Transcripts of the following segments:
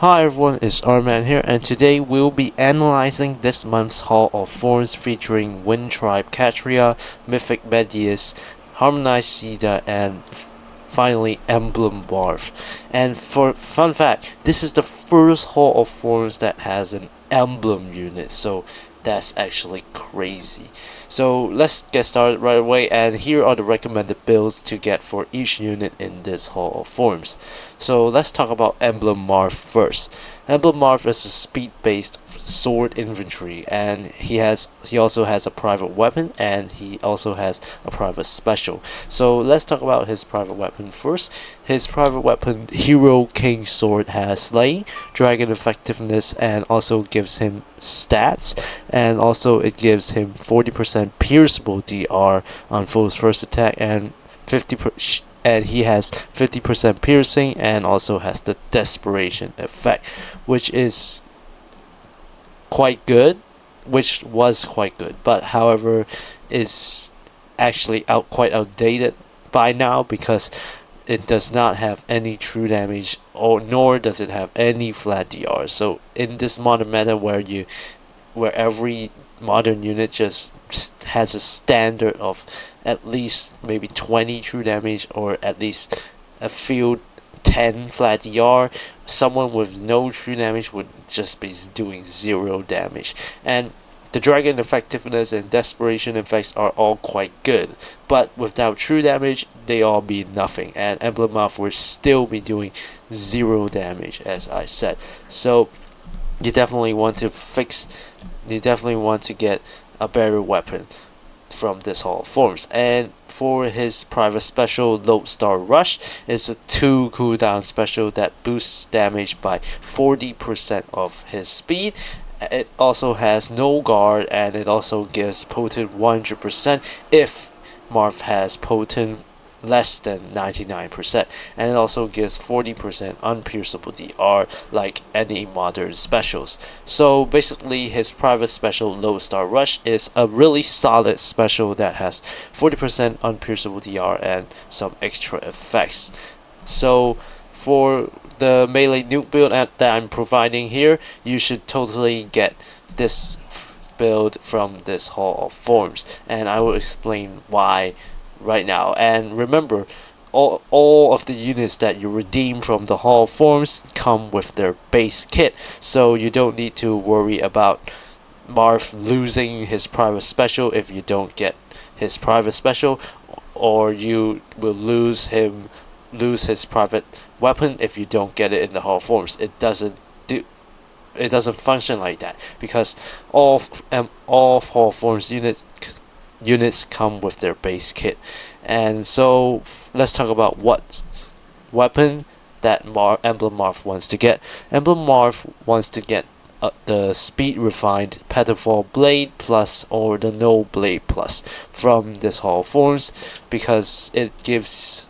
Hi everyone, it's Rman here, and today we'll be analyzing this month's Hall of Forms featuring Wind Tribe Catria, Mythic Medeus, Harmonized Caeda, and finally Emblem Marth. And for fun fact, this is the first Hall of Forms that has an emblem unit, so that's actually crazy. So let's get started right away, and here are the recommended builds to get for each unit in this Hall of Forms. So let's talk about Emblem Marth first. Emblem Marth is a speed-based sword infantry, and he also has a private weapon, and he also has a private special. So let's talk about his private weapon first. His private weapon, Hero King Sword, has Slaying, Dragon Effectiveness, and also gives him stats, and also it gives him 40% pierceable DR on foe's first attack, and he has 50% piercing, and also has the desperation effect, which was quite good, but however is actually quite outdated by now, because it does not have any true damage, nor does it have any flat DR. So in this modern meta where every modern unit just has a standard of at least maybe 20 true damage, or at least a few 10 flat DR, someone with no true damage would just be doing 0 damage. And the Dragon Effectiveness and Desperation effects are all quite good, but without true damage, they all mean nothing, and Emblem Marth will still be doing 0 damage, as I said. So you definitely want to get a better weapon from this Hall of Forms. And for his private special, Lodestar Rush, it's a 2 cooldown special that boosts damage by 40% of his speed. It also has no guard, and it also gives potent 100% if Marth has potent less than 99%, and it also gives 40% unpierceable DR like any modern specials. So basically his private special, Lodestar Rush, is a really solid special that has 40% unpierceable DR and some extra effects. So for the melee nuke build that I'm providing here, you should totally get this build from this Hall of Forms, and I will explain why right now. And remember, all of the units that you redeem from the Hall of Forms come with their base kit, so you don't need to worry about Marth losing his private special if you don't get his private special, or you will lose his private weapon if you don't get it in the Hall of Forms. It doesn't function like that, because all Hall of Forms units come with their base kit. And so let's talk about what weapon that Emblem Marth wants to get. Emblem Marth wants to get the Speed Refined Petalfall Blade Plus, or the No Blade Plus, from this Hall of Forms, because it gives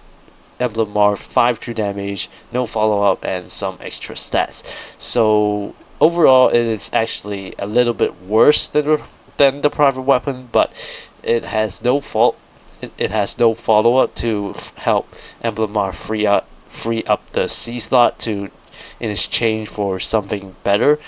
Emblem Marth 5 true damage, no follow-up, and some extra stats. So overall, it is actually a little bit worse than the private weapon, but it has no follow-up to help Emblem Marth free up the C slot in exchange for something better.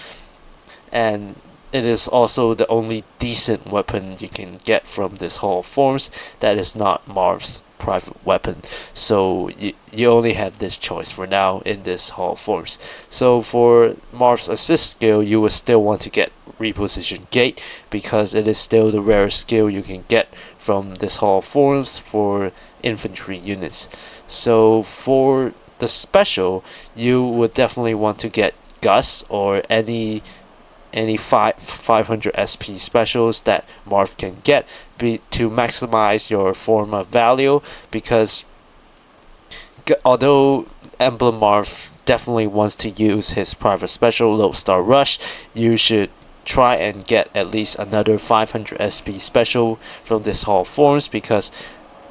And it is also the only decent weapon you can get from this Hall of Forms that is not Marth's private weapon. So you only have this choice for now in this Hall of Forms. So for Marth's assist skill, you will still want to get Reposition Gate, because it is still the rarest skill you can get from this Hall of Forms for infantry units. So for the special, you would definitely want to get Gus, or any 500 SP specials that Marth can get to maximize your forma value, because although Emblem Marth definitely wants to use his private special, Lodestar Rush, you should try and get at least another 500 SP special from this Hall of Forms, because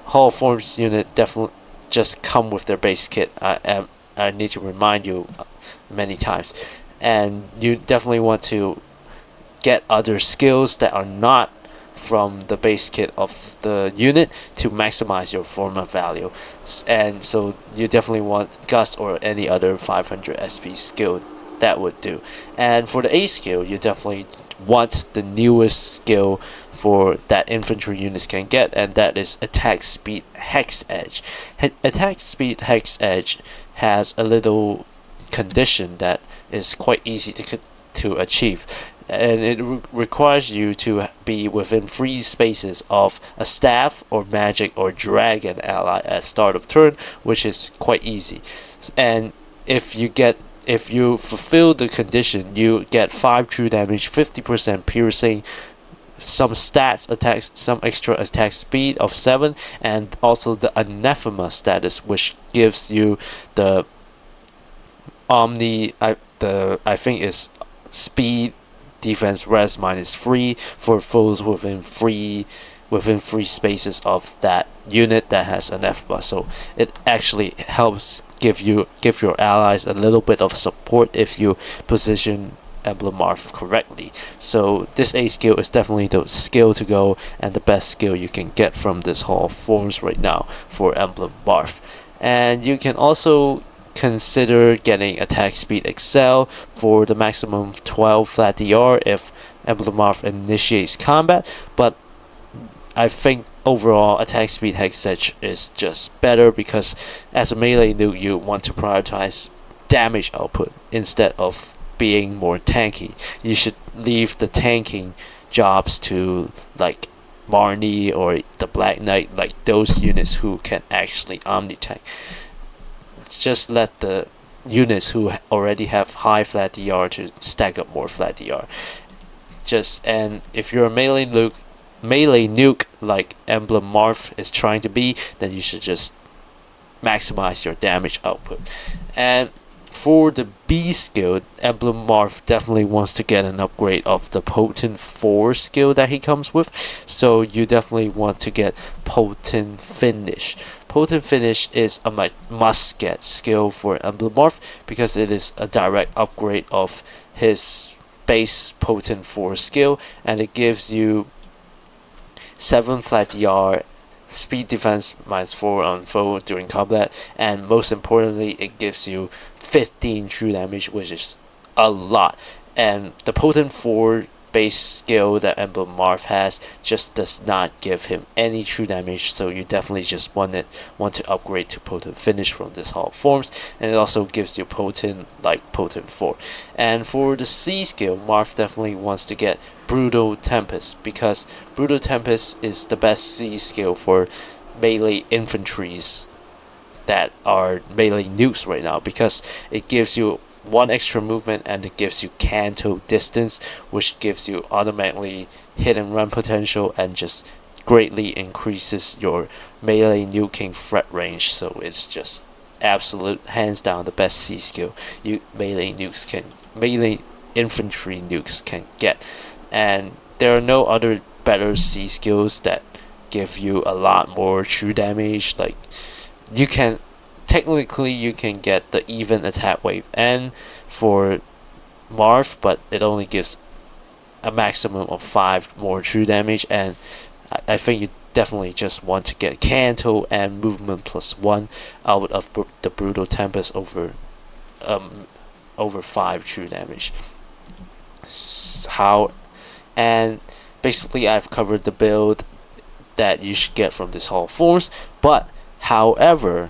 Hall of Forms unit definitely just come with their base kit. I need to remind you many times. And you definitely want to get other skills that are not from the base kit of the unit to maximize your forma value. And so you definitely want Gus or any other 500 SP skill that would do. And for the A skill, you definitely want the newest skill for that infantry units can get, and that is attack speed hex edge. Attack speed hex edge has a little condition that is quite easy to achieve, and it requires you to be within free spaces of a staff or magic or dragon ally at start of turn, which is quite easy. And if you fulfill the condition, you get 5 true damage, 50% piercing, some stats attacks, some extra attack speed of 7, and also the anathema status, which gives you the omni I think is speed defense res -3 for foes within free spaces of that unit that has anathema. So it actually helps give your allies a little bit of support if you position Emblem Marth correctly. So this A skill is definitely the skill to go, and the best skill you can get from this Hall of Forms right now for Emblem Marth. And you can also consider getting attack speed excel for the maximum 12 flat DR if Emblem Marth initiates combat, but I think overall attack speed hex edge is just better because as a melee nuke you want to prioritize damage output instead of being more tanky. You should leave the tanking jobs to like Marnie or the Black Knight, like those units who can actually omni-tank. Just let the units who already have high flat DR to stack up more flat DR. And if you're a melee nuke like Emblem Marth is trying to be, then you should just maximize your damage output. And for the B skill, Emblem Marth definitely wants to get an upgrade of the Potent 4 skill that he comes with, so you definitely want to get Potent Finish. Potent Finish is a must-get skill for Emblem Marth because it is a direct upgrade of his base Potent 4 skill, and it gives you 7 flat DR, speed defense -4 on foe during combat, and most importantly it gives you 15 true damage, which is a lot. And the Potent 4 base skill that Emblem Marth has just does not give him any true damage, so you definitely just want to upgrade to Potent Finish from this Hall of Forms, and it also gives you Potent like Potent 4. And for the C skill, Marth definitely wants to get Brutal Tempest because Brutal Tempest is the best C skill for melee infantries that are melee nukes right now, because it gives you 1 extra movement and it gives you canto distance, which gives you automatically hit and run potential and just greatly increases your melee nuking threat range. So it's just absolute hands down the best C skill melee infantry nukes can get. And there are no other better C skills that give you a lot more true damage. Like you can get the even attack wave N for Marth, but it only gives a maximum of 5 more true damage, and I think you definitely just want to get Canto and movement +1 out of the Brutal Tempest over 5 true damage. And basically I've covered the build that you should get from this Hall of Forms, but however,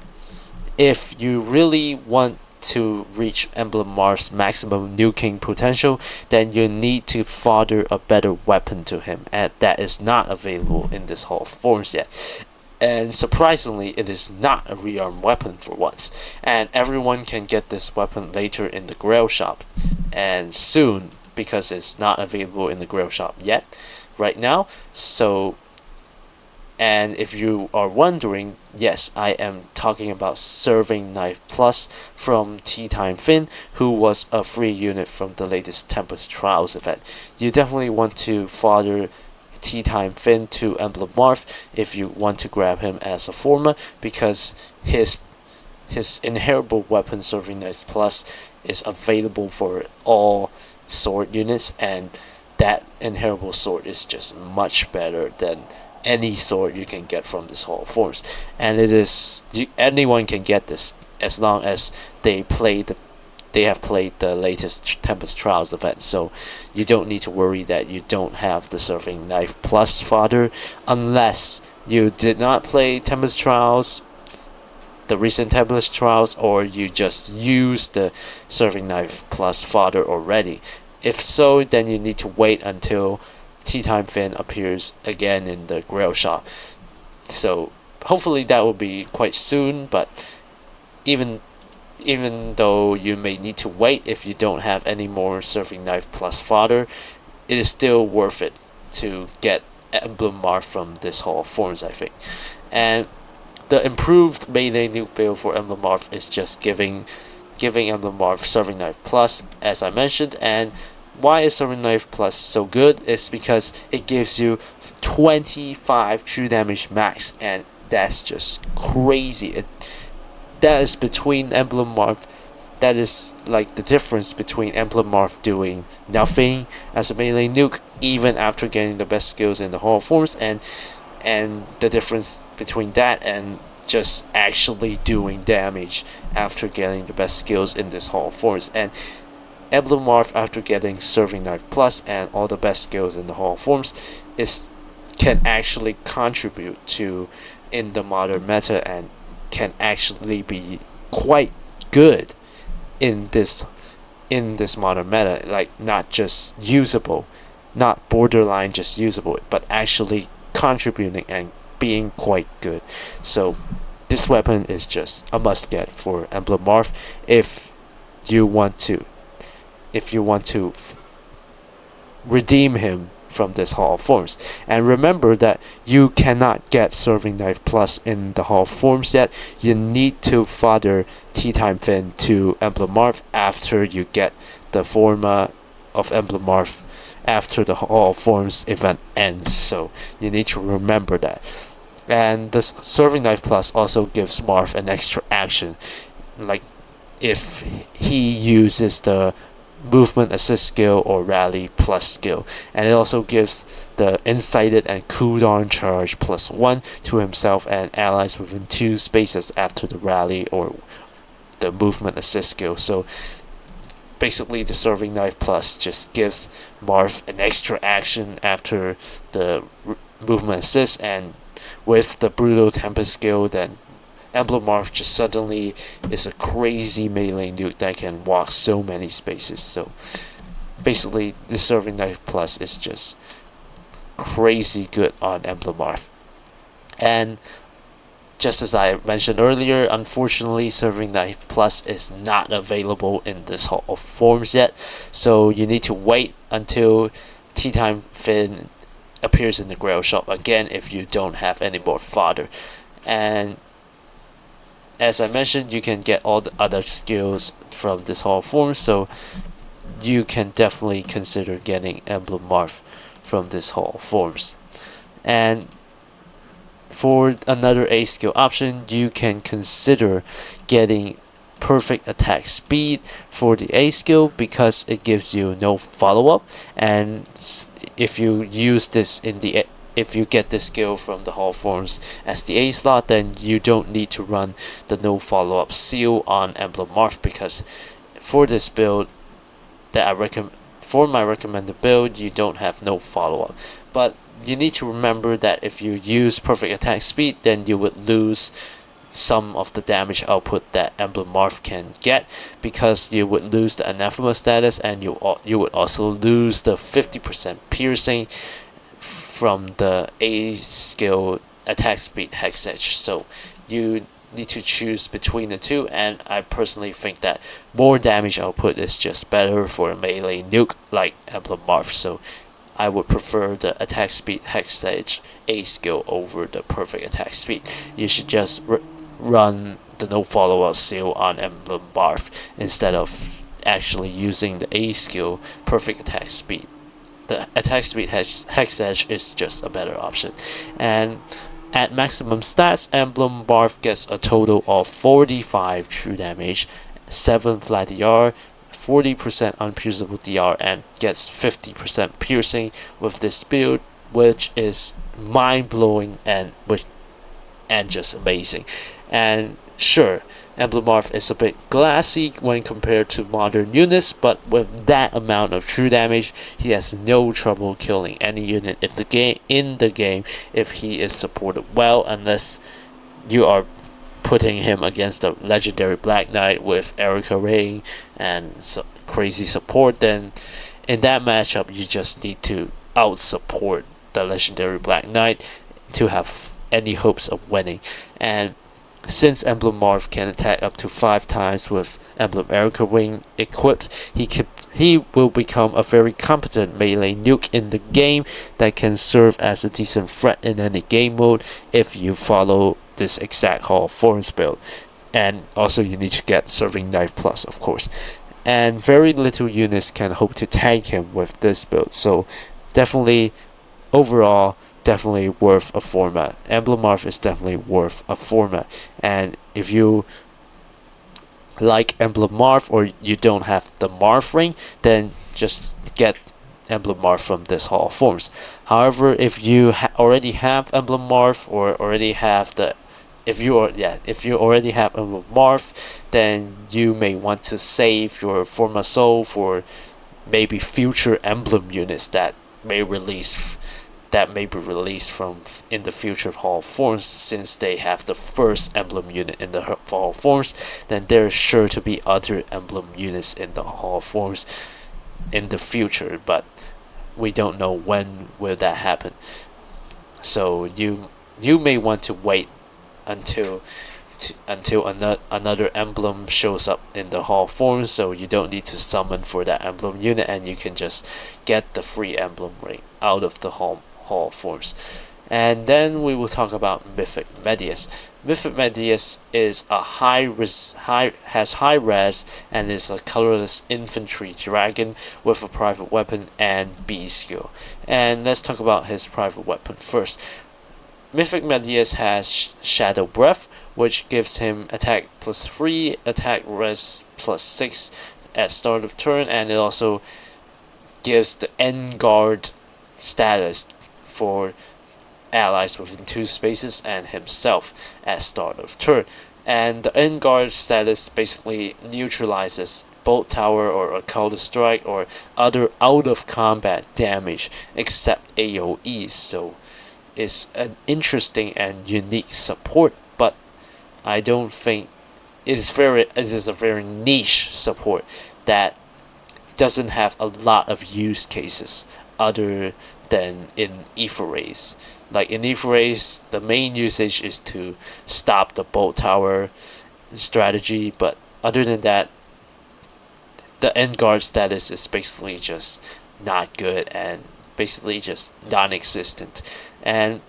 if you really want to reach Emblem Marth's maximum nuking potential, then you need to fodder a better weapon to him, and that is not available in this Hall of Forms yet. And surprisingly, it is not a rearm weapon for once, and everyone can get this weapon later in the Grail Shop, and soon, because it's not available in the Grail Shop yet right now. So, and if you are wondering, yes, I am talking about Serving Knife Plus from Tea Time Finn, who was a free unit from the latest Tempest Trials event. You definitely want to fodder Tea Time Finn to Emblem Marth if you want to grab him as a Forma, because his inheritable weapon Serving Knife Plus is available for all sword units, and that inheritable sword is just much better than any sword you can get from this Hall of Forms. And anyone can get this as long as they play the they have played the latest Tempest Trials event, so you don't need to worry that you don't have the Serving Knife Plus fodder unless you did not play Tempest Trials, the recent Tempest Trials, or you just use the Serving Knife Plus fodder already. If so, then you need to wait until Tea Time Fin appears again in the Grail shop. So hopefully that will be quite soon, but even though you may need to wait if you don't have any more Serving Knife Plus fodder, it is still worth it to get Emblem Marth from this Hall of Forms, I think. And the improved melee nuke build for Emblem Marth is just giving Emblem Marth Serving Knife Plus, as I mentioned. And why is Serving Knife Plus so good is because it gives you 25 true damage max, and that's just crazy. That is between Emblem Marth. That is like the difference between Emblem Marth doing nothing as a melee nuke, even after getting the best skills in the Hall of Forms, and the difference between that and just actually doing damage after getting the best skills in this Hall of Forms. And Emblem Marth, after getting Serving Knife Plus and all the best skills in the Hall of Forms, can actually contribute to in the modern meta and can actually be quite good in this modern meta. Like, not just usable, not borderline just usable, but actually contributing and being quite good. So this weapon is just a must get for Emblem Marth if you want to redeem him from this Hall of Forms. And remember that you cannot get Serving Knife Plus in the Hall of Forms yet. You need to fodder Tea Time Fin to Emblem Marth after you get the Forma of Emblem Marth after the Hall of Forms event ends. So you need to remember that. And the Serving Knife Plus also gives Marth an extra action, like if he uses the movement assist skill or rally plus skill, and it also gives the incited and cooldown charge +1 to himself and allies within 2 spaces after the rally or the movement assist skill. So basically the Serving Knife Plus just gives Marth an extra action after the movement assist, and with the Brutal Tempest skill, then Emblem Marth just suddenly is a crazy melee nuke that can walk so many spaces. So basically the Serving Knife Plus is just crazy good on Emblem Marth. And just as I mentioned earlier, unfortunately Serving Knife Plus is not available in this Hall of Forms yet, so you need to wait until Tea Time Fin appears in the Grail shop again if you don't have any more fodder. And as I mentioned, you can get all the other skills from this Hall of Forms, so you can definitely consider getting Emblem Marth from this Hall of Forms. And for another A skill option, you can consider getting Perfect Attack Speed for the A skill because it gives you no follow-up, and if you use this if you get this skill from the Hall of Forms as the A slot, then you don't need to run the no follow-up seal on Emblem Marth, because for this build that I recommend, for my recommended build, you don't have no follow-up. But you need to remember that if you use Perfect Attack Speed, then you would lose some of the damage output that Emblem Marth can get, because you would lose the Anathema status, and you would also lose the 50% piercing from the A skill attack speed hex edge. So you need to choose between the two, and I personally think that more damage output is just better for a melee nuke like Emblem Marth. So I would prefer the attack speed hex edge A skill over the perfect attack speed. You should just run the no follow-up seal on Emblem Marth instead of actually using the A skill perfect attack speed. The attack speed hex edge is just a better option. And at maximum stats, Emblem Marth gets a total of 45 true damage, 7 flat DR, 40% unpierceable DR, and gets 50% piercing with this build, which is mind-blowing and just amazing. And Sure, Emblem Marth is a bit glassy when compared to modern units, but with that amount of true damage, he has no trouble killing any unit if the game if he is supported well, unless you are putting him against a legendary Black Knight with Erica Ring and crazy support. Then in that matchup, you just need to out support the legendary Black Knight to have any hopes of winning. And since Emblem Marth can attack up to 5 times with Emblem Erica Wing equipped, he will become a very competent melee nuke in the game that can serve as a decent threat in any game mode if you follow this exact Hall of Forms build. And also you need to get Serving Knife Plus, of course. And very little units can hope to tank him with this build, so definitely, overall, definitely worth a format. Emblem Marth is definitely worth a format. And if you like Emblem Marth or you don't have the Marth ring, then just get Emblem Marth from this Hall of Forms. However, if you already have Emblem Marth or already have the if you already have Emblem Marth, then you may want to save your Forma Soul for maybe future Emblem units that may be released from in the future Hall of Forms. Since they have the first Emblem unit in the Hall of Forms, then there's sure to be other Emblem units in the Hall of Forms in the future, but we don't know when will that happen. So you may want to wait until another emblem shows up in the Hall of Forms, so you don't need to summon for that emblem unit, and you can just get the free emblem ring out of the Hall of Forms. And then we will talk about Mythic Medeus. Mythic Medeus is a has high res and is a colorless infantry dragon with a private weapon and B skill. And let's talk about his private weapon first. Mythic Medeus has Shadow Breath, which gives him attack +3, attack res +6 at start of turn, and it also gives the end guard status for allies within 2 spaces and himself at start of turn. And the end guard status basically neutralizes Bolt Tower or Occult Strike or other out of combat damage except AoE, so it's an interesting and unique support, but I don't think it is a very niche support that doesn't have a lot of use cases other than in Aether Race. Like in Aether Race, the main usage is to stop the Bolt Tower strategy, but other than that, the end guard status is basically just not good and basically just non-existent. And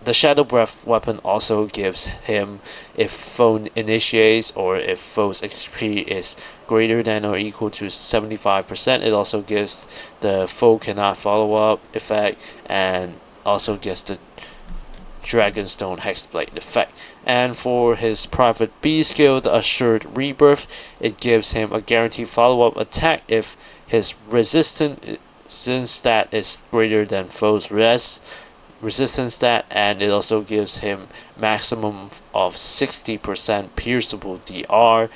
the Shadow Breath weapon also gives him, if foe initiates or if foe's XP is greater than or equal to 75%, it also gives the foe cannot follow up effect, and also gets the Dragonstone Hexblade effect. And for his private B skill, the Assured Rebirth, it gives him a guaranteed follow-up attack if his resistance stat is greater than foe's resistance stat, and it also gives him maximum of 60% pierceable DR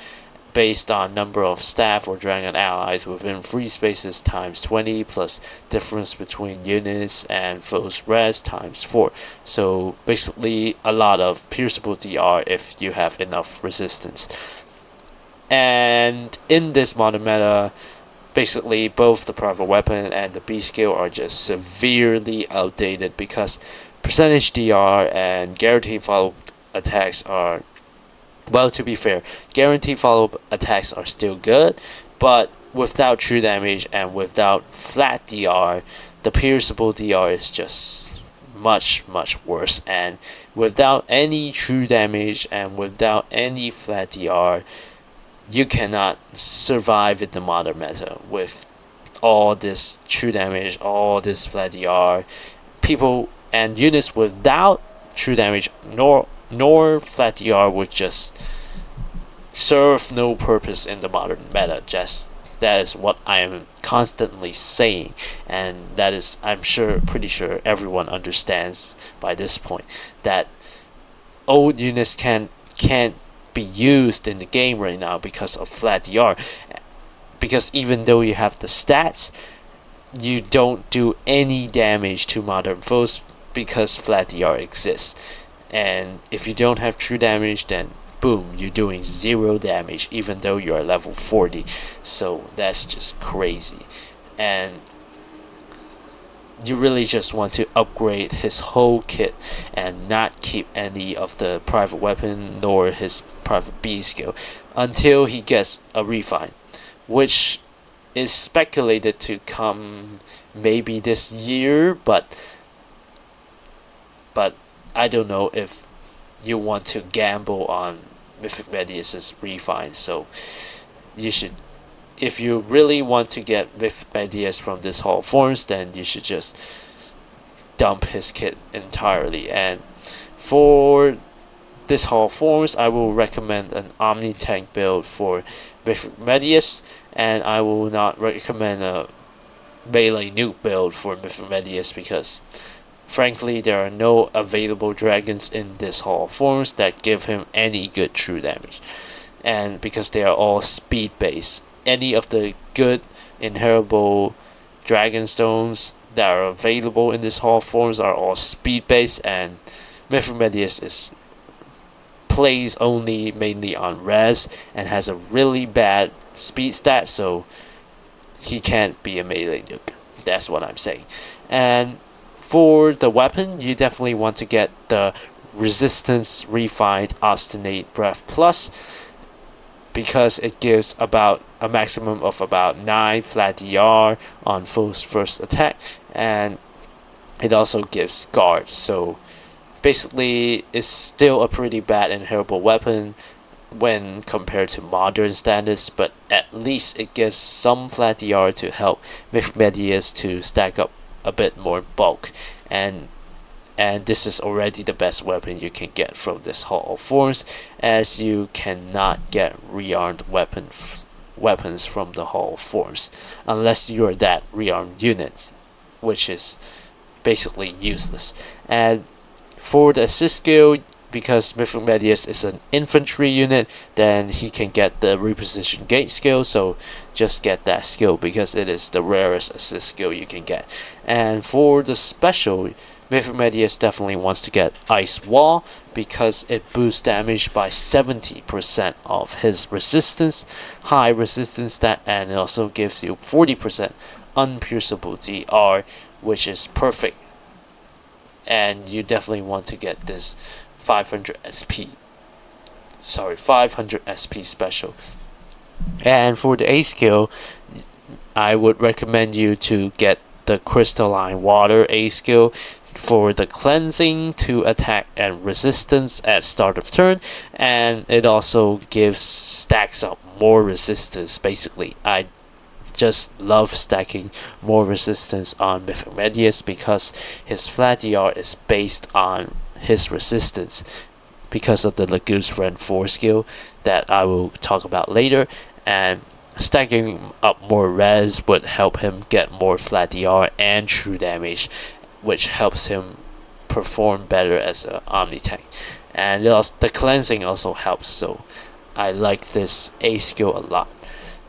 based on number of staff or dragon allies within free spaces times 20 plus difference between units and foe's res times 4. So basically a lot of pierceable DR if you have enough resistance. And in this modern meta, basically both the private weapon and the B skill are just severely outdated because percentage DR and guaranteed follow attacks are, well, to be fair, guaranteed follow attacks are still good, but without true damage and without flat DR, the pierceable DR is just much worse. And without any true damage and without any flat DR, you cannot survive in the modern meta with all this true damage, all this flat DR. People and units without true damage nor flat DR would just serve no purpose in the modern meta. Just that is what I am constantly saying, and that is, I'm pretty sure everyone understands by this point that old units can can't be used in the game right now because of flat DR. Because even though you have the stats, you don't do any damage to modern foes because flat DR exists. And if you don't have true damage, then boom, you're doing 0 damage even though you are level 40. So that's just crazy. And you really just want to upgrade his whole kit and not keep any of the private weapon nor his private B skill until he gets a refine, which is speculated to come maybe this year, but I don't know if you want to gamble on Mythic Medeus's refine. So you should, if you really want to get Mythic Medeus from this Hall of Forms, then you should just dump his kit entirely. And for this Hall of Forms, I will recommend an Omni Tank build for Mythic Medeus, and I will not recommend a melee nuke build for Mythic Medeus because frankly there are no available dragons in this Hall of Forms that give him any good true damage, and because they are all speed based. Any of the good inheritable dragon stones that are available in this Hall of Forms are all speed based, and Mythic Medeus is plays only mainly on res and has a really bad speed stat, so he can't be a melee nuke. That's what I'm saying. And for the weapon, you definitely want to get the Resistance Refined Obstinate Breath Plus because it gives about a maximum of about 9 flat DR on foe's first attack, and it also gives guard. So basically it's still a pretty bad inheritable weapon when compared to modern standards, but at least it gives some flat DR to help Mythic Medeus to stack up a bit more bulk, and this is already the best weapon you can get from this Hall of Forms, as you cannot get rearmed weapons from the Hall of Forms unless you're that rearmed unit, which is basically useless. And for the assist skill, because Mythic Medeus is an infantry unit, then he can get the reposition gate skill, so just get that skill because it is the rarest assist skill you can get. And for the special, Mythic Medeus definitely wants to get Ice Wall because it boosts damage by 70% of his resistance, high resistance stat, and it also gives you 40% unpierceable DR, which is perfect. And you definitely want to get this 500 SP special. And for the A skill, I would recommend you to get the Crystalline Water A skill for the cleansing to attack and resistance at start of turn, and it also stacks up more resistance. Basically, I just love stacking more resistance on Mythic Medeus because his flat DR is based on his resistance because of the Lagoon's Friend 4 skill that I will talk about later, and stacking up more res would help him get more flat DR and true damage, which helps him perform better as an Omni Tank. And the cleansing also helps, so I like this A skill a lot.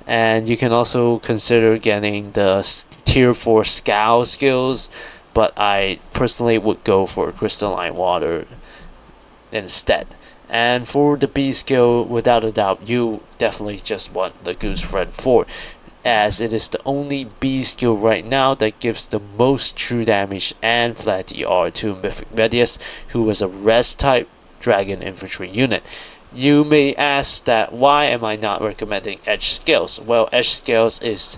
And you can also consider getting the tier 4 Scowl skills, but I personally would go for Crystalline Water instead. And for the B skill, without a doubt, you definitely just want the Goose Friend 4, as it is the only B skill right now that gives the most true damage and flat DR to Mythic Medeus, who was a res type dragon infantry unit. You may ask that why am I not recommending edge scales? Well, edge scales is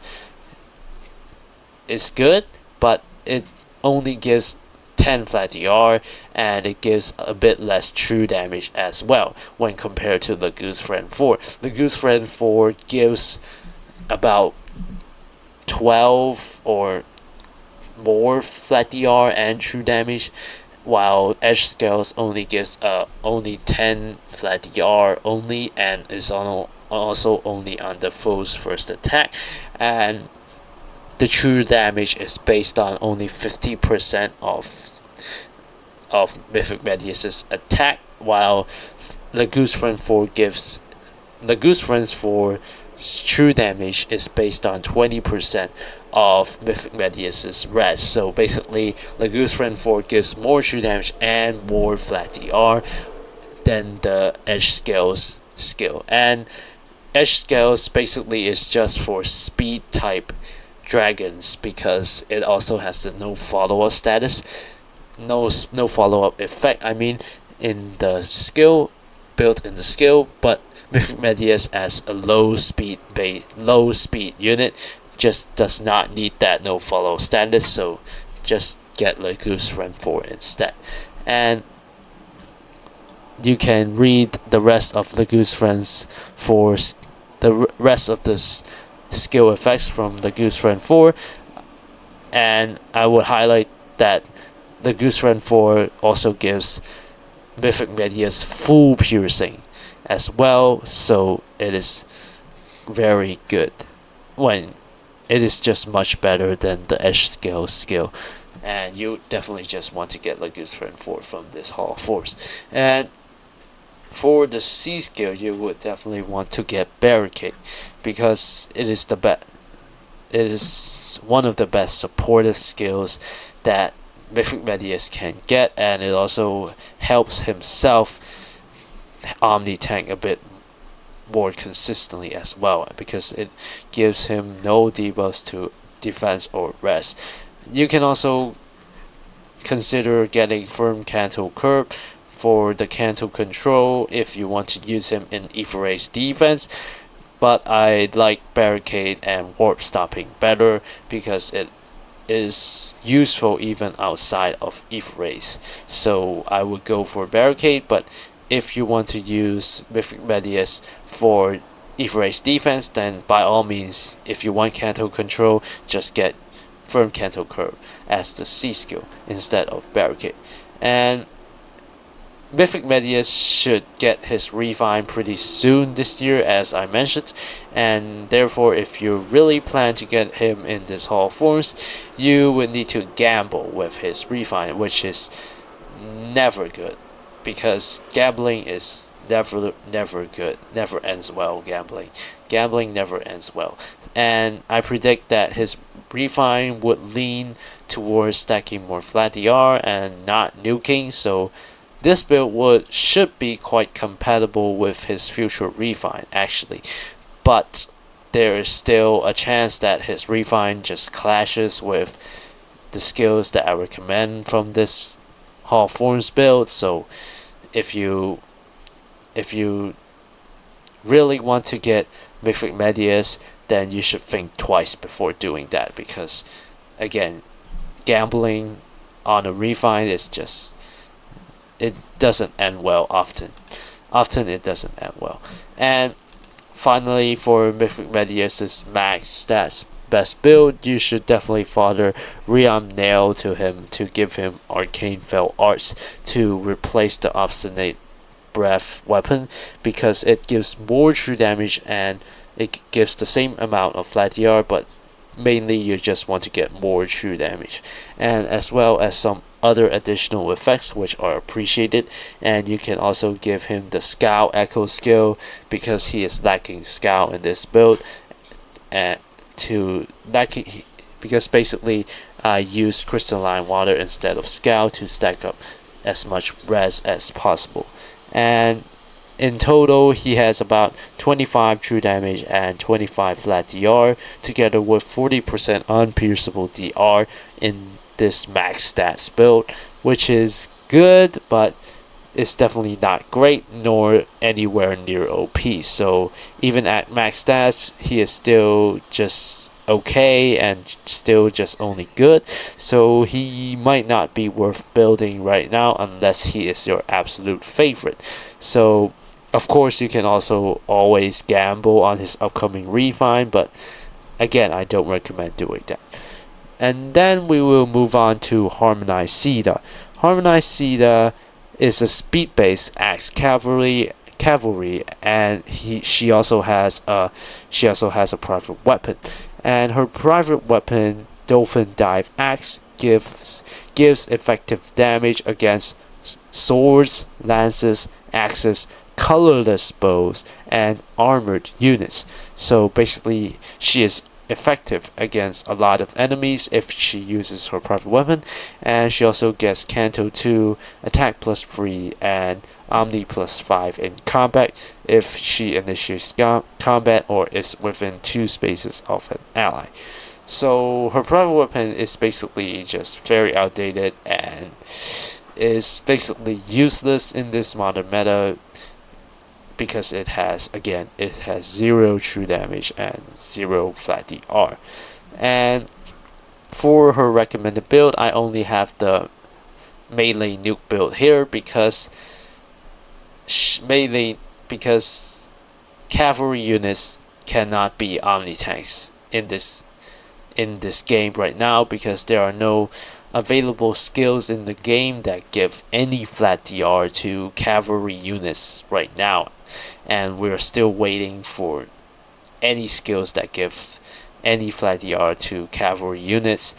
good, but it only gives 10 flat DR, and it gives a bit less true damage as well when compared to the Goose Friend 4. The Goose Friend 4 gives about 12 or more flat DR and true damage, while edge scales only gives only 10 flat DR only, and is also only on the foe's first attack, and the true damage is based on only 50% of of Mythic Medeus' attack, while Legoose Friend 4 gives Legoose Friends 4 true damage is based on 20% of Mythic Medeus' res. So basically, Legoose Friend 4 gives more true damage and more flat DR than the Edge Scales skill. And Edge Scales basically is just for speed type dragons, because it also has the no follow-up status, no follow-up effect, I mean, in the skill, built in the skill, but Mythic Medeus as a low speed unit just does not need that no follow status, so just get Legoose Friend 4 instead. And you can read the rest of Legoose Friends for the rest of this skill effects from Legoose Friend 4, and I would highlight that Legoose Friend 4 also gives Mythic Medeus full piercing as well, so it is very good. When it is just much better than the Edge Scale skill, and you definitely just want to get Legoose Friend 4 from this Hall of Force. And for the C skill, you would definitely want to get Barricade, because it is one of the best supportive skills that Mythic Medeus can get, and it also helps himself Omni tank a bit more consistently as well, because it gives him no debuffs to defense or res. You can also consider getting Firm Canto Curb for the Canto control if you want to use him in Aether's defense, but I like Barricade and Warp Stopping better because it is useful even outside of Aether's. So I would go for Barricade, but if you want to use Mythic Medeus for Aether's defense, then by all means, if you want Canto control, just get Firm Canto Curb as the C skill instead of Barricade. And Mythic Medeus should get his refine pretty soon this year, as I mentioned, and therefore if you really plan to get him in this Hall of Forms, you would need to gamble with his refine, which is never good, because gambling is never good, never ends well. Gambling never ends well, and I predict that his refine would lean towards stacking more flat DR and not nuking, so this build should be quite compatible with his future refine actually, but there is still a chance that his refine just clashes with the skills that I recommend from this Hall of Forms build. So if you really want to get Mythic Medeus, then you should think twice before doing that, because again, gambling on a refine is just, it doesn't end well often. It doesn't end well. And finally, for Mythic Medeus' max stats best build, you should definitely father Rman Nail to him to give him Arcane Fell Arts to replace the Obstinate Breath weapon, because it gives more true damage and it gives the same amount of flat DR, but mainly you just want to get more true damage, and as well as some other additional effects which are appreciated. And you can also give him the Scowl Echo skill, because he is lacking Scowl in this build, and because basically I use Crystalline Water instead of Scowl to stack up as much res as possible. And in total, he has about 25 true damage and 25 flat DR, together with 40% unpierceable DR in this max stats build, which is good, but it's definitely not great nor anywhere near OP. So even at max stats, he is still just okay and still just only good. So he might not be worth building right now unless he is your absolute favorite. So of course, you can also always gamble on his upcoming refine, but again, I don't recommend doing that. And then we will move on to Harmonized Caeda. Harmonized Caeda is a speed-based axe cavalry, and she also has a private weapon. And her private weapon Dolphin Dive Axe gives effective damage against swords, lances, axes, colorless bows, and armored units. So basically, she is effective against a lot of enemies if she uses her private weapon, and she also gets Canto 2, attack plus 3, and Omni plus 5 in combat if she initiates combat or is within 2 spaces of an ally. So her private weapon is basically just very outdated and is basically useless in this modern meta because it has 0 true damage and 0 flat DR. And for her recommended build, I only have the melee nuke build here because cavalry units cannot be omni tanks in this game right now, because there are no available skills in the game that give any flat DR to cavalry units right now, and we're still waiting for any skills that give any flat DR to cavalry units,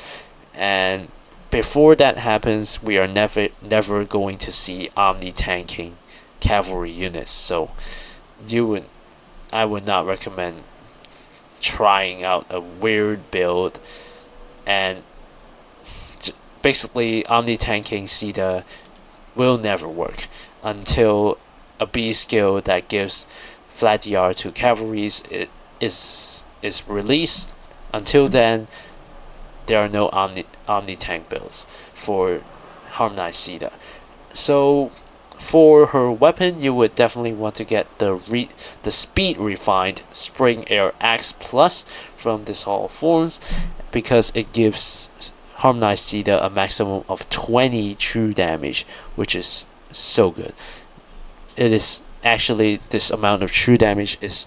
and before that happens, we are never going to see omni tanking cavalry units. So I would not recommend trying out a weird build, and basically omni tanking Caeda will never work until a B skill that gives flat DR to cavalries is released. Until then, there are no omni tank builds for harmonized Caeda. So for her weapon, you would definitely want to get the speed refined Spring Air Axe Plus from this Hall of Forms, because it gives harmonized Caeda a maximum of 20 true damage, which is so good. It is actually, this amount of true damage is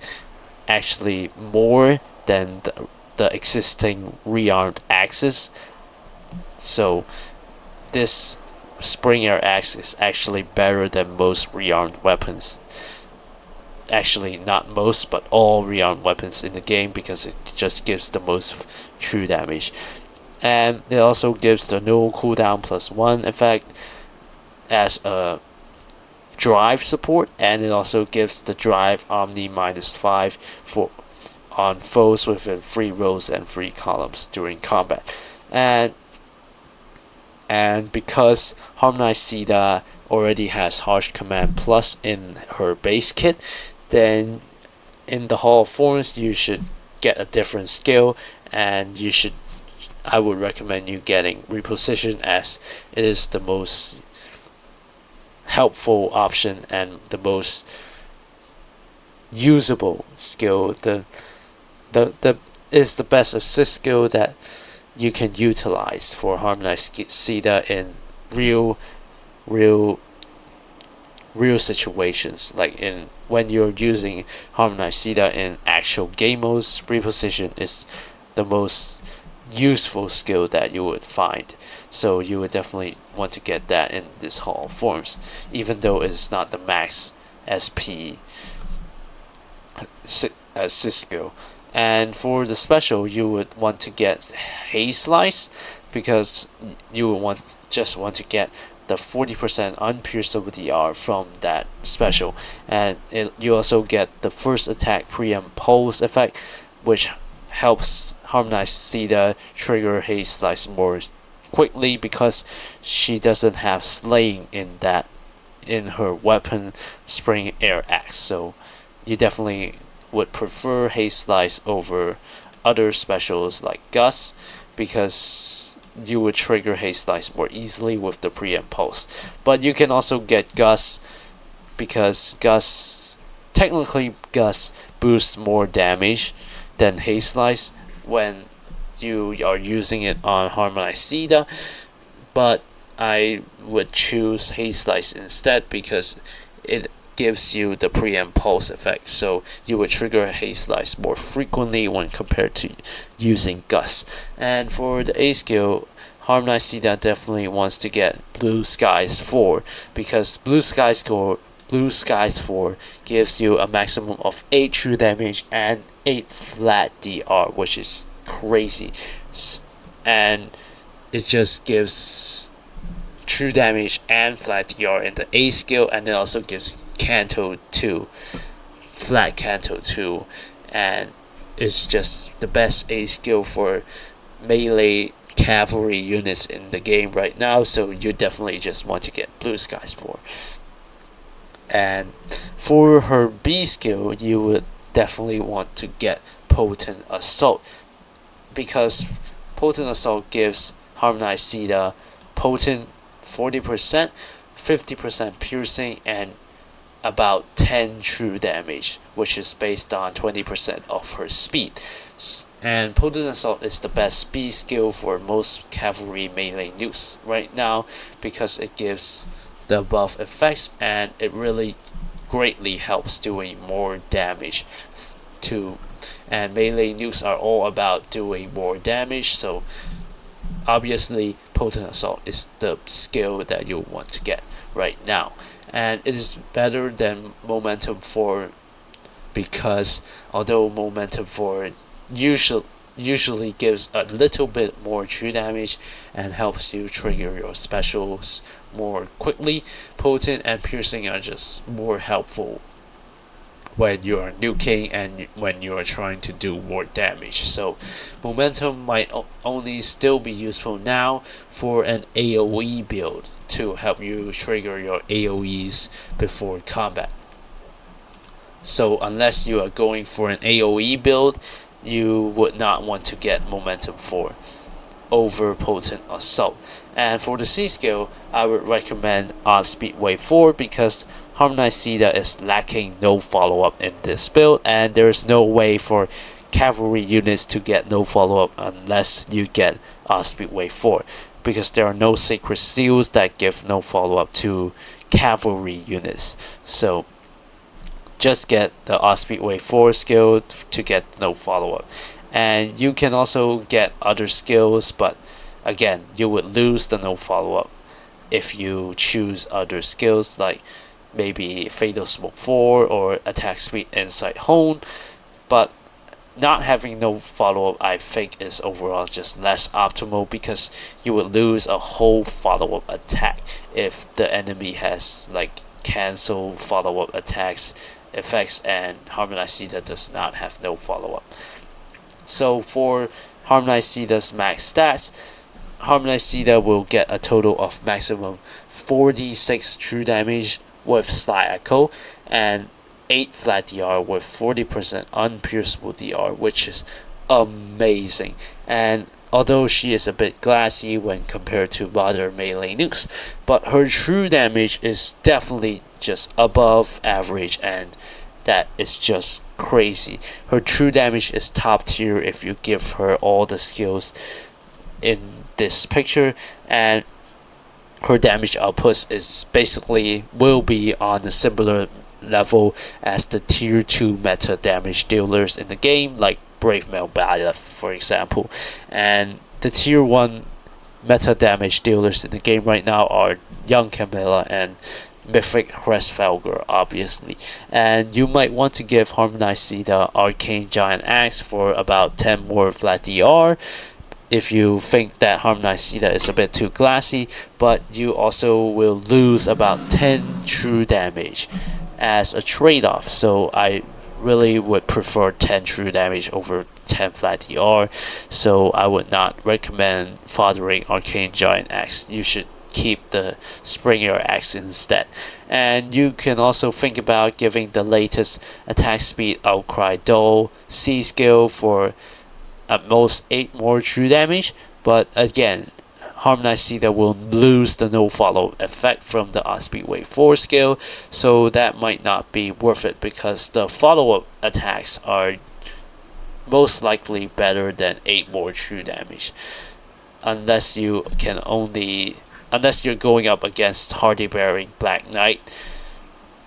actually more than the existing rearmed axes. So this Spring Air Axe is actually better than most rearmed weapons. Actually, not most, but all rearmed weapons in the game, because it just gives the most true damage. And it also gives the no cooldown +1 effect as a drive support, and it also gives the drive Omni -5 on foes within 3 rows and 3 columns during combat. And because harmonized Caeda already has Harsh Command Plus in her base kit, then in the Hall of Forms you should get a different skill, and I would recommend you getting Reposition, as it is the most helpful option and the most usable skill. Is the best assist skill that you can utilize for harmonized Caeda in real situations, like when you're using harmonized Caeda in actual game modes. Reposition is the most useful skill that you would find, so you would definitely want to get that in this Hall of Forms, even though it's not the max SP assist skill. And for the special, you would want to get Haze Slice, because you would just want to get the 40% unpierceable DR from that special, and you also get the first attack pre and post effect, which helps harmonized Caeda trigger Haze Slice more quickly, because she doesn't have slaying in her weapon Spring Air Axe. So you definitely would prefer Haze Slice over other specials like Gus, because you would trigger Haze Slice more easily with the pre and post. But you can also get Gus, because technically Gus boosts more damage than Haze Slice when you are using it on harmonized Caeda, but I would choose Haze Slice instead, because it gives you the pre and post effect, so you would trigger Haze Slice more frequently when compared to using Gus. And for the A skill, harmonized Caeda definitely wants to get Blue Skies 4, because Blue Skies 4 gives you a maximum of 8 true damage and 8 flat DR, which is crazy. and it just gives true damage and flat DR in the A skill, and it also gives Canto 2, flat Canto 2, and it's just the best A skill for melee cavalry units in the game right now, so you definitely just want to get Blue Skies for. And for her B skill, you would definitely want to get Potent Assault, because Potent Assault gives Harmonized Caeda potent 40%, 50% piercing, and about 10 true damage, which is based on 20% of her speed. And Potent Assault is the best speed skill for most cavalry melee nukes right now, because it gives the above effects, and it really greatly helps doing more damage to. And melee nukes are all about doing more damage, so obviously Potent Assault is the skill that you want to get right now. And it is better than Momentum 4, because although Momentum 4 usually gives a little bit more true damage and helps you trigger your specials more quickly, Potent and Piercing are just more helpful when you're nuking and when you're trying to do more damage. So Momentum might only still be useful now for an AoE build to help you trigger your AoEs before combat. So unless you are going for an AoE build, you would not want to get Momentum 4 over Potent Assault. And for the C skill, I would recommend Speed Wave 4, because Harmonized Caeda is lacking no follow-up in this build, and there is no way for cavalry units to get no follow-up unless you get Speed Wave 4, because there are no Sacred Seals that give no follow-up to cavalry units. So just get the Speed Wave 4 skill to get no follow-up. And you can also get other skills, but again, you would lose the no follow-up if you choose other skills like maybe Fatal Smoke 4 or Attack Speed Insight Hone. But not having no follow-up, I think, is overall just less optimal, because you would lose a whole follow-up attack if the enemy has like cancel follow-up attacks effects, and Harmonized Caeda does not have no follow-up. So for Harmonized Caeda's max stats, Harmonized Caeda will get a total of maximum 46 true damage with Sly Echo, and 8 flat DR with 40% unpierceable DR, which is amazing. And although she is a bit glassy when compared to modern melee nukes, but her true damage is definitely just above average, and that is just crazy. Her true damage is top tier if you give her all the skills in this picture, and her damage outputs is basically will be on a similar level as the tier 2 meta damage dealers in the game, like Brave Male Balef, for example. And the tier 1 meta damage dealers in the game right now are Young Camilla and Mythic Hresfelger, obviously. And you might want to give Harmonized Caeda Arcane Giant Axe for about 10 more flat DR if you think that Harmonized Caeda is a bit too glassy, but you also will lose about 10 true damage as a trade-off. So I really would prefer 10 true damage over 10 flat DR, so I would not recommend fathering Arcane Giant Axe. You should keep the Springer Axe instead. And you can also think about giving the latest attack speed Outcry Dull C skill for at most 8 more true damage, but again, Harmonized Caeda will lose the no follow effect from the Speed Wave 4 skill, so that might not be worth it, because the follow-up attacks are most likely better than 8 more true damage, unless you're going up against Hardy Bearing Black Knight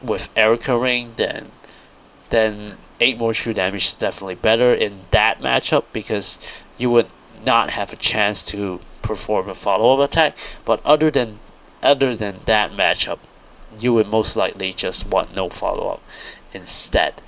with Erica Ring, then 8 more true damage is definitely better in that matchup, because you would not have a chance to perform a follow-up attack. But other than that matchup, you would most likely just want no follow-up instead.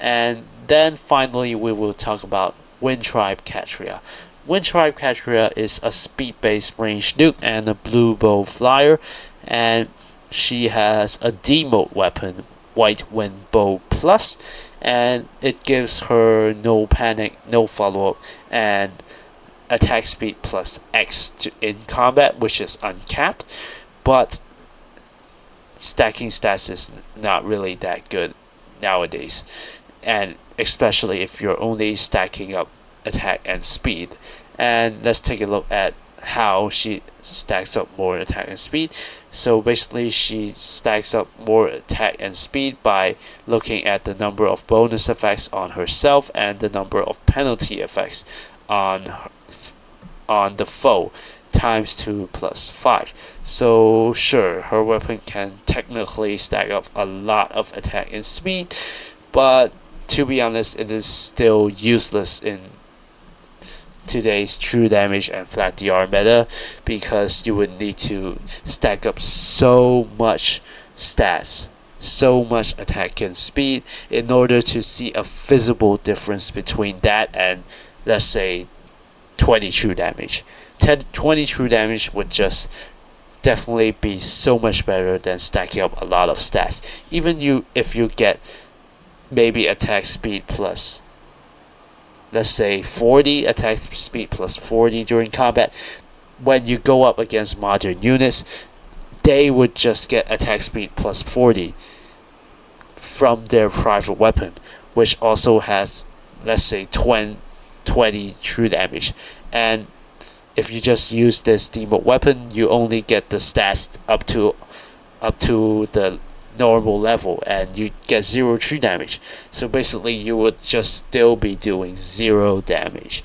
And then finally we will talk about Wind Tribe Catria. Wind Tribe Catria is a speed-based range nuke and a blue bow flyer, and she has a D-mode weapon, White Wind Bow Plus, and it gives her no panic, no follow-up, and attack speed plus X in combat, which is uncapped, but stacking stats is not really that good nowadays, and especially if you're only stacking up attack and speed. And let's take a look at how she stacks up more attack and speed. So basically she stacks up more attack and speed by looking at the number of bonus effects on herself and the number of penalty effects on the foe times 2 plus 5. So sure, her weapon can technically stack up a lot of attack and speed, but to be honest, it is still useless in today's true damage and flat DR meta, because you would need to stack up so much stats, so much attack and speed in order to see a visible difference between that and, let's say, 20 true damage. 20 true damage would just definitely be so much better than stacking up a lot of stats. Even if you get maybe attack speed plus, let's say 40, attack speed plus 40 during combat, when you go up against modern units, they would just get attack speed plus 40 from their private weapon, which also has, let's say, 20 true damage. And if you just use this D-mode weapon, you only get the stats up to the normal level, and you get 0 true damage. So basically you would just still be doing 0 damage.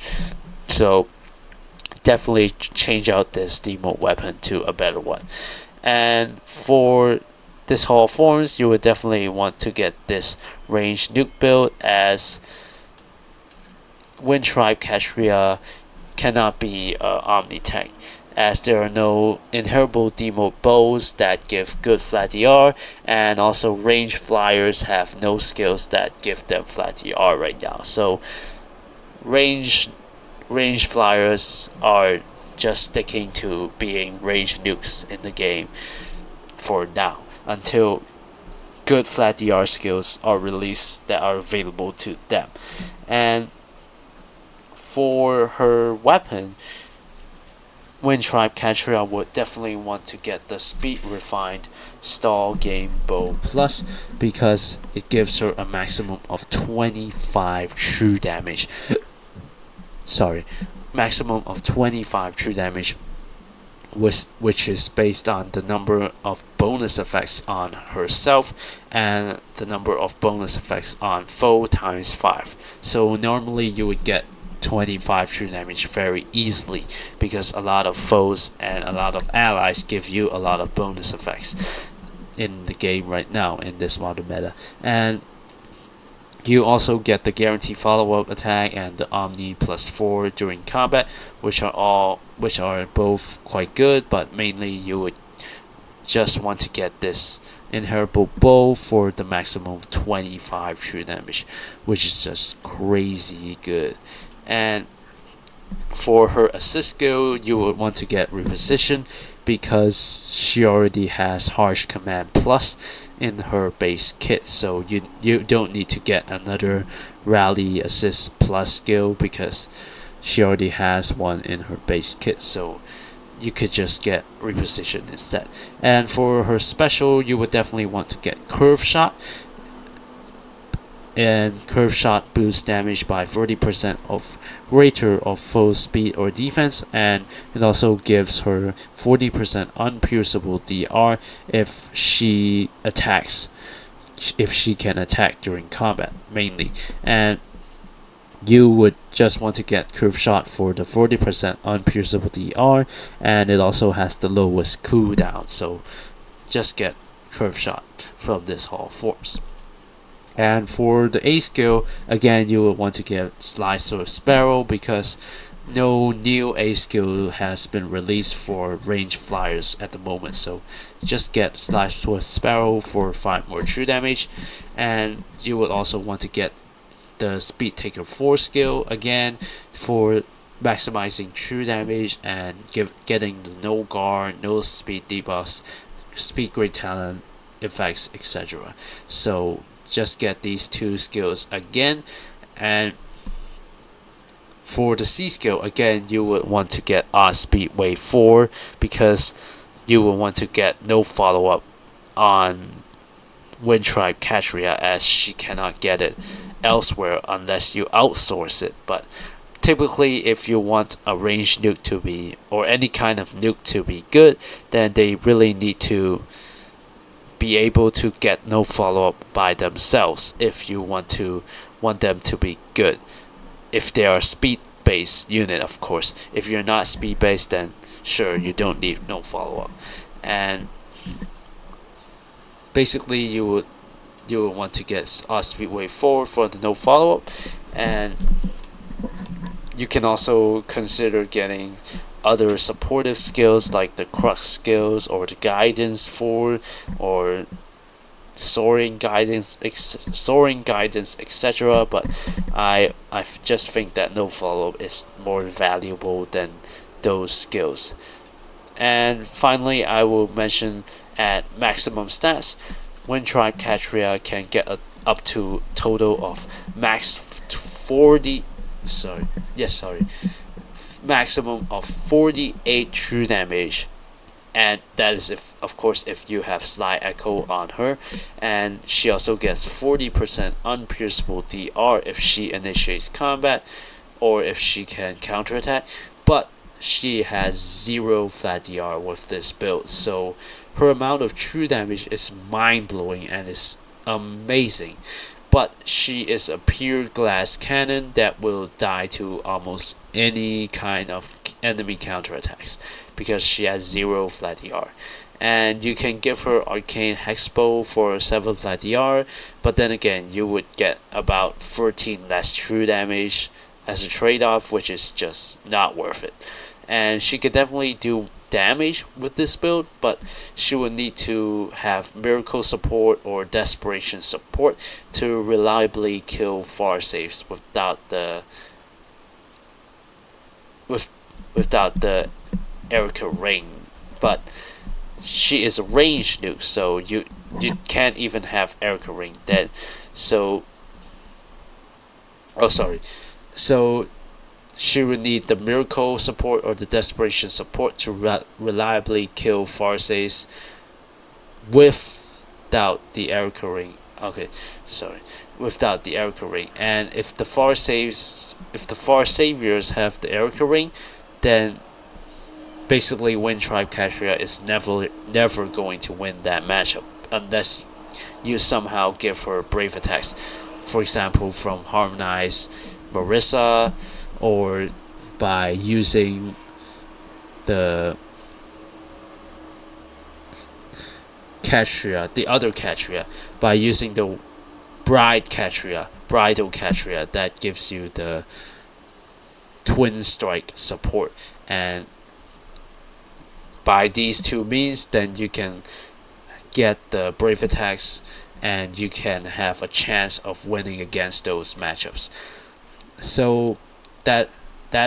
So definitely change out this D-mode weapon to a better one. And for this Hall of Forms, you would definitely want to get this range nuke build, as Wind Tribe Catria cannot be Omni-Tank, as there are no inheritable D-mode bows that give good flat DR, and also range flyers have no skills that give them flat DR right now. So range flyers are just sticking to being range nukes in the game for now, until good flat DR skills are released that are available to them. And for her weapon, Wind Tribe Catria would definitely want to get the Speed Refined Stall Game Bow Plus, because it gives her a maximum of 25 true damage. Maximum of 25 true damage, which is based on the number of bonus effects on herself and the number of bonus effects on foe times 5. So normally you would get 25 true damage very easily, because a lot of foes and a lot of allies give you a lot of bonus effects in the game right now in this modern meta. And you also get the guaranteed follow-up attack and the Omni plus 4 during combat, which are both quite good, but mainly you would just want to get this inheritable bow for the maximum 25 true damage, which is just crazy good. And for her assist skill, you would want to get Reposition, because she already has Harsh Command Plus in her base kit, so you don't need to get another Rally Assist Plus skill, because she already has one in her base kit, so you could just get Reposition instead. And for her special, you would definitely want to get Curve Shot, and Curve Shot boosts damage by 30% of greater of foe speed or defense, and it also gives her 40% unpierceable DR if she can attack during combat mainly. And you would just want to get Curve Shot for the 40% unpierceable DR, and it also has the lowest cooldown, so just get Curve Shot from this Hall of Forms. And for the A skill, again, you will want to get Slicer of Sparrow, because no new A skill has been released for range flyers at the moment, so just get Slicer of Sparrow for 5 more true damage. And you would also want to get the Speed Taker 4 skill, again, for maximizing true damage and getting the no guard, no speed debuffs, speed great talent effects, etc. So just get these two skills again. And for the C skill, again, you would want to get on speed wave 4 because you will want to get no follow up on Wind Tribe Catria, as she cannot get it elsewhere unless you outsource it. But typically, if you want a ranged nuke to be, or any kind of nuke to be good, then they really need to be able to get no follow up by themselves if you want them to be good. If they are speed based unit, of course. If you're not speed based, then sure, you don't need no follow up. And basically you would want to get speed wave 4 for the no follow up. And you can also consider getting other supportive skills like the crux skills or the guidance 4 or soaring guidance, etc. But I just think that no follow is more valuable than those skills. And finally, I will mention at maximum stats, Wind Tribe Catria can get up to total of maximum of 48 true damage, and that is if you have Sly Echo on her. And she also gets 40% unpierceable DR if she initiates combat or if she can counterattack, but she has 0 flat DR with this build, so her amount of true damage is mind-blowing and is amazing. But she is a pure glass cannon that will die to almost any kind of enemy counterattacks because she has 0 flat DR. And you can give her Arcane Hexbow for 7 flat DR, but then again, you would get about 13 less true damage as a trade-off, which is just not worth it. And she could definitely do damage with this build, but she will need to have miracle support or desperation support to reliably kill far safes without the Erica ring. But she is a ranged nuke, so you can't even have Erica ring then. So she would need the miracle support or the desperation support to reliably kill Farsace without the Erica ring. Without the Erica ring. And if the Far Saviors have the Erica ring, then basically Wind Tribe Catria is never going to win that matchup unless you somehow give her brave attacks. For example, from Harmonize Marissa, or by using the other Catria, by using the bridal Catria that gives you the twin strike support. And by these two means, then you can get the brave attacks and you can have a chance of winning against those matchups. So that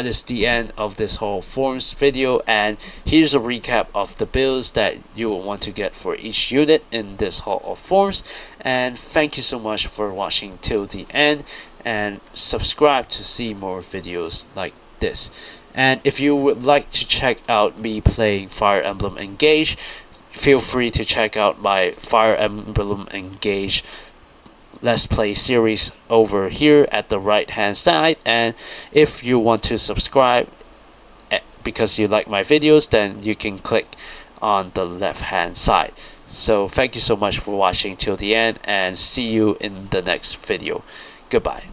is the end of this whole forms video, and here's a recap of the builds that you will want to get for each unit in this Hall of Forms. And thank you so much for watching till the end, and subscribe to see more videos like this. And if you would like to check out me playing Fire Emblem Engage, feel free to check out my Fire Emblem Engage Let's Play series over here at the right hand side. And if you want to subscribe because you like my videos, then you can click on the left hand side. So thank you so much for watching till the end, and see you in the next video. Goodbye.